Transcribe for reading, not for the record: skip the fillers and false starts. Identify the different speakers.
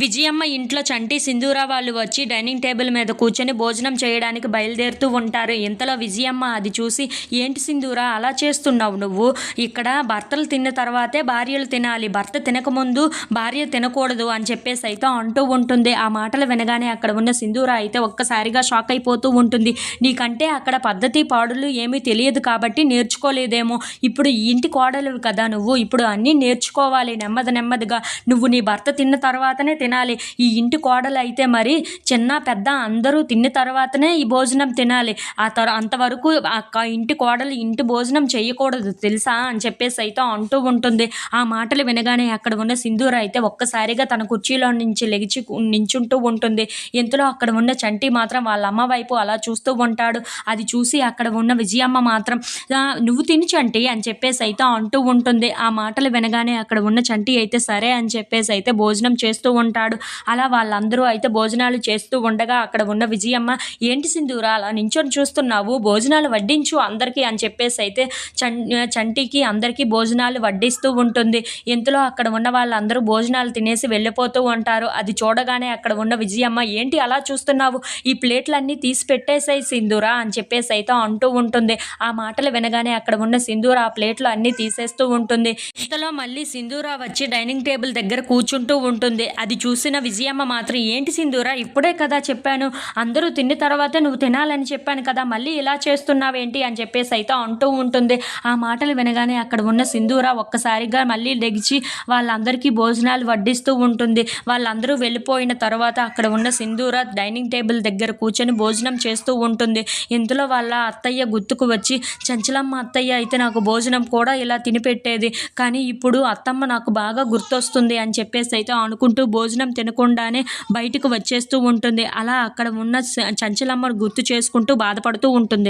Speaker 1: విజయమ్మ ఇంట్లో చంటి, సింధూర వాళ్ళు వచ్చి డైనింగ్ టేబుల్ మీద కూర్చొని భోజనం చేయడానికి బయలుదేరుతూ ఉంటారు. ఇంతలో విజయమ్మ అది చూసి, ఏంటి సింధూర అలా చేస్తున్నావు నువ్వు? ఇక్కడ భర్తలు తిన్న తర్వాతే భార్యలు తినాలి, భర్త తినకముందు భార్య తినకూడదు అని చెప్పేసి అయితే అంటూ ఉంటుంది. ఆ మాటలు వినగానే అక్కడ ఉన్న సింధూర అయితే ఒక్కసారిగా షాక్ అయిపోతూ ఉంటుంది. నీకంటే అక్కడ పద్ధతి పాడులు ఏమీ తెలియదు కాబట్టి నేర్చుకోలేదేమో. ఇప్పుడు ఈ ఇంటి కోడలు కదా నువ్వు, ఇప్పుడు అన్నీ నేర్చుకోవాలి నెమ్మదిగా. నువ్వు నీ భర్త తిన్న తర్వాతనే తినాలి. ఈ ఇంటి కోడలు అయితే మరి చిన్న పెద్ద అందరూ తిన్న తర్వాతనే ఈ భోజనం తినాలి. అంతవరకు ఇంటి కోడలు ఇంటి భోజనం చేయకూడదు తెలుసా అని చెప్పేసి అయితే అంటూ ఉంటుంది. ఆ మాటలు వినగానే అక్కడ ఉన్న సింధూర అయితే ఒక్కసారిగా తన కుర్చీలో నుంచి లెగిచి నించుంటూ ఉంటుంది. ఇంతలో అక్కడ ఉన్న చంటి మాత్రం వాళ్ళ అమ్మ వైపు అలా చూస్తూ ఉంటాడు. అది చూసి అక్కడ ఉన్న విజయమ్మ మాత్రం నువ్వు తిని చంటి అని చెప్పేసి అయితే అంటూ ఉంటుంది. ఆ మాటలు వినగానే అక్కడ ఉన్న చంటి అయితే సరే అని చెప్పేసి అయితే భోజనం చేస్తూ ఉంటాడు. అలా వాళ్ళందరూ అయితే భోజనాలు చేస్తూ ఉండగా అక్కడ ఉన్న విజయమ్మ, ఏంటి సింధూర అలా నించొని చూస్తున్నావు, భోజనాలు వడ్డించు అందరికీ అని చెప్పేసి అయితే చంటికి అందరికీ భోజనాలు వడ్డిస్తూ ఉంటుంది. ఇంతలో అక్కడ ఉన్న వాళ్ళందరూ భోజనాలు తినేసి వెళ్ళిపోతూ ఉంటారు. అది చూడగానే అక్కడ ఉన్న విజయమ్మ, ఏంటి అలా చూస్తున్నావు, ఈ ప్లేట్లన్నీ తీసి పెట్టేసాయి సింధూర అని చెప్పేసి అయితే అంటూ ఉంటుంది. ఆ మాటలు వినగానే అక్కడ ఉన్న సింధూర ఆ ప్లేట్లు అన్నీ తీసేస్తూ ఉంటుంది. ఇంతలో మళ్ళీ సింధూర వచ్చి డైనింగ్ టేబుల్ దగ్గర కూర్చుంటూ ఉంటుంది. అది చూసిన విజయమ్మ మాత్రం, ఏంటి సింధూర ఇప్పుడే కదా చెప్పాను, అందరూ తిన్న తర్వాతే నువ్వు తినాలని చెప్పాను కదా, మళ్ళీ ఇలా చేస్తున్నావేంటి అని చెప్పేసి అయితే అంటూ ఉంటుంది. ఆ మాటలు వినగానే అక్కడ ఉన్న సింధూర ఒక్కసారిగా మళ్ళీ లెగిచి వాళ్ళందరికీ భోజనాలు వడ్డిస్తూ ఉంటుంది. వాళ్ళందరూ వెళ్ళిపోయిన తర్వాత అక్కడ ఉన్న సింధూర డైనింగ్ టేబుల్ దగ్గర కూర్చొని భోజనం చేస్తూ ఉంటుంది. ఇంతలో వాళ్ళ అత్తయ్య గుర్తుకు వచ్చి, చంచలమ్మ అత్తయ్య అయితే నాకు భోజనం కూడా ఇలా తినిపెట్టేది, కానీ ఇప్పుడు అత్తమ్మ నాకు బాగా గుర్తొస్తుంది అని చెప్పేసి అయితే అనుకుంటూ భోజనం తినకుండానే బయటకు వచ్చేస్తూ ఉంటుంది. అలా అక్కడ ఉన్న చంచలమ్మను గుర్తు చేసుకుంటూ బాధపడుతూ ఉంటుంది.